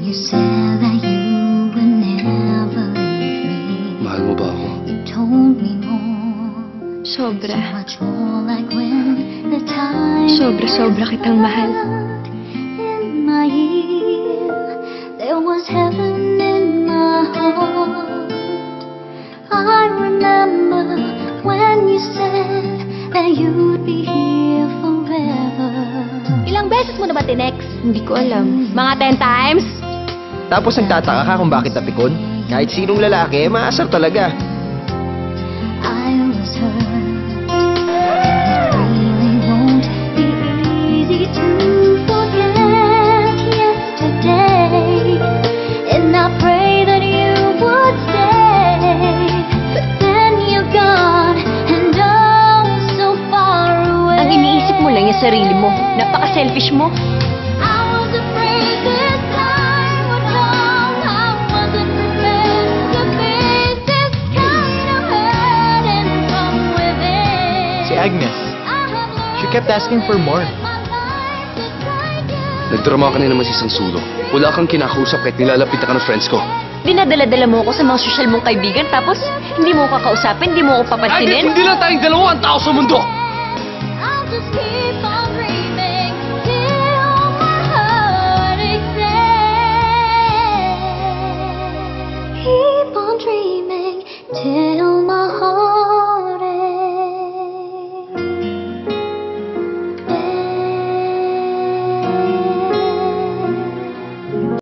You said that you would never leave me. Mahal mo ba ako? You told me more. So Sobra. much more like when the time Sobra kitang mahal. in my ear. There was heaven in my heart. I remember when you said that you'd be here forever. Ilang beses mo na ba tinext? Hindi ko alam. Mga 10 times? Tapos nagtataka ka kung bakit napikon? Kahit sinong lalaki, maasar talaga. I was hurt. It really won't be easy to forget yesterday. And I pray that you would stay. But then you're gone and oh, so far away. Ang iniisip mo lang yung sarili mo. Napaka-selfish mo. I was afraid this time would come. I wasn't prepared to face this kind of hurting from within. Si Agnes, she kept asking for more. Nagdrama ka na naman sa isang sulok. Wala kang kinakausap kahit nilalapit ka ng friends ko. Dinadala-dala mo ako sa mga social mong kaibigan tapos hindi mo ko kakausapin, hindi mo ko Agnes, papansinin. hindi lang tayong dalawa ang tao sa mundo!